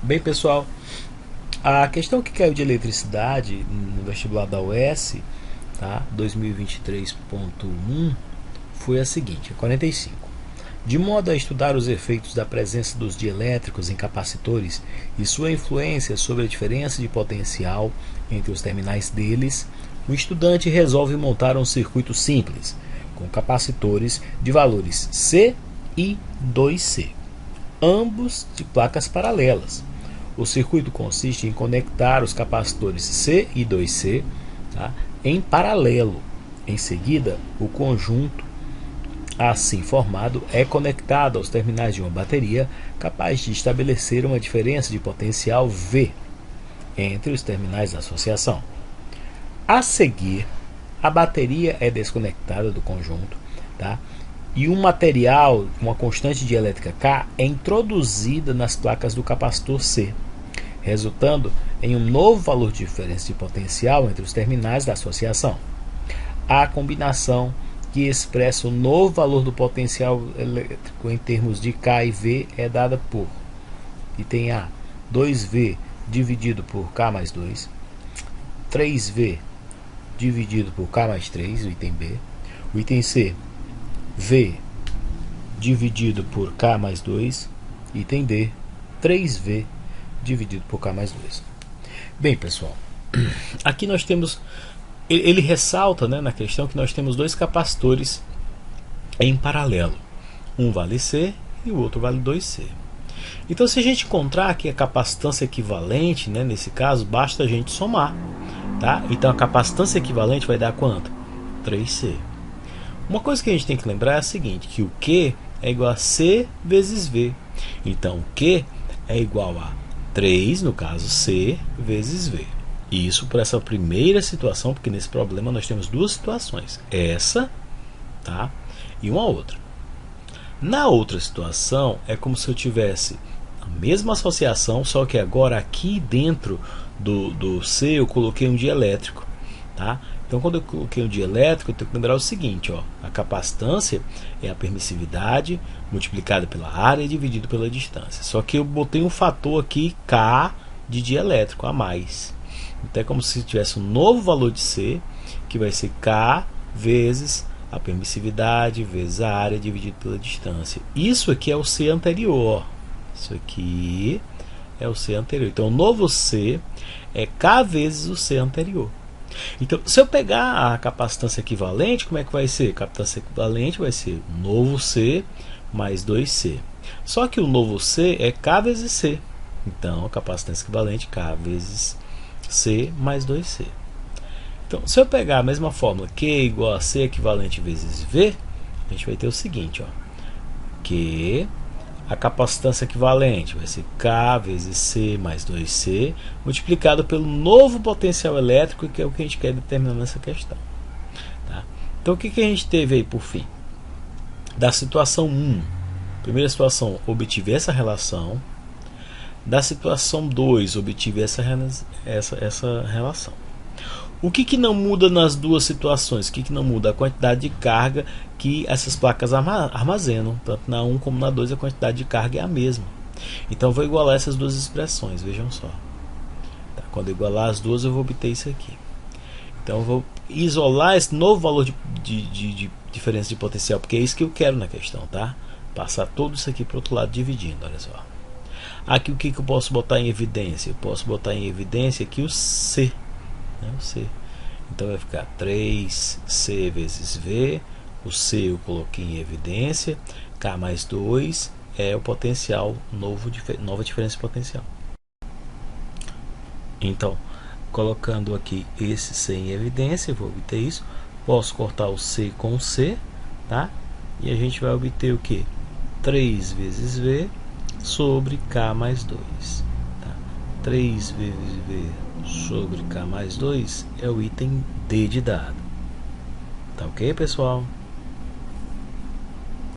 Bem, pessoal, a questão que caiu de eletricidade no vestibular da UES, tá? 2023.1, foi a seguinte, 45. De modo a estudar os efeitos da presença dos dielétricos em capacitores e sua influência sobre a diferença de potencial entre os terminais deles, o estudante resolve montar um circuito simples, com capacitores de valores C e 2C, ambos de placas paralelas. O circuito consiste em conectar os capacitores C e 2C, tá, em paralelo. Em seguida, o conjunto assim formado é conectado aos terminais de uma bateria, capaz de estabelecer uma diferença de potencial V entre os terminais da associação. A seguir, a bateria é desconectada do conjunto, tá? E um material, uma constante dielétrica K, é introduzida nas placas do capacitor C, resultando em um novo valor de diferença de potencial entre os terminais da associação. A combinação que expressa o novo valor do potencial elétrico em termos de K e V é dada por item A, 2V dividido por K mais 2, 3V dividido por K mais 3, o item B, o item C, V dividido por K mais 2, item D, 3V dividido por K mais 2. Bem, pessoal, aqui nós temos, ele ressalta, né, na questão que nós temos dois capacitores em paralelo. Um vale C e o outro vale 2C. Então, se a gente encontrar aqui a capacitância equivalente, né, nesse caso, basta a gente somar. Tá? Então, a capacitância equivalente vai dar quanto? 3C. Uma coisa que a gente tem que lembrar é a seguinte, que o Q é igual a C vezes V. Então, o Q é igual a 3, no caso, C vezes V. Isso por essa primeira situação, porque nesse problema nós temos duas situações. Essa, tá? E uma outra. Na outra situação, é como se eu tivesse a mesma associação, só que agora aqui dentro do C eu coloquei um dielétrico. Tá? Então, quando eu coloquei um dielétrico, eu tenho que lembrar o seguinte, ó, a capacitância é a permissividade multiplicada pela área dividido pela distância. Só que eu botei um fator aqui, K, de dielétrico a mais. Então, é como se tivesse um novo valor de C, que vai ser K vezes a permissividade vezes a área dividido pela distância. Isso aqui é o C anterior. Isso aqui é o C anterior. Então, o novo C é K vezes o C anterior. Então, se eu pegar a capacitância equivalente, como é que vai ser? A capacitância equivalente vai ser o novo C mais 2C. Só que o novo C é K vezes C. Então, a capacitância equivalente K vezes C mais 2C. Então, se eu pegar a mesma fórmula, Q igual a C equivalente vezes V, a gente vai ter o seguinte, ó, que a capacitância equivalente vai ser K vezes C mais 2C, multiplicado pelo novo potencial elétrico, que é o que a gente quer determinar nessa questão. Tá? Então, o que a gente teve aí por fim? Da situação 1, primeira situação, obtive essa relação. Da situação 2, obtive essa relação. O que não muda nas duas situações? O que não muda? A quantidade de carga que essas placas armazenam. Tanto na 1 como na 2 a quantidade de carga é a mesma. Então eu vou igualar essas duas expressões, vejam só. Tá? Quando eu igualar as duas eu vou obter isso aqui. Então eu vou isolar esse novo valor de diferença de potencial, porque é isso que eu quero na questão. Tá? Passar tudo isso aqui para o outro lado dividindo, olha só. Aqui o que eu posso botar em evidência? Eu posso botar em evidência aqui o C. O C. Então vai ficar 3C vezes V. O C eu coloquei em evidência. K mais 2 é o potencial, nova diferença de potencial. Então, colocando aqui esse C em evidência, eu vou obter isso. Posso cortar o C com o C, tá? E a gente vai obter o que? 3 vezes V sobre K mais 2. Tá? 3 vezes V sobre K mais 2 é o item D de dado. Tá ok, pessoal?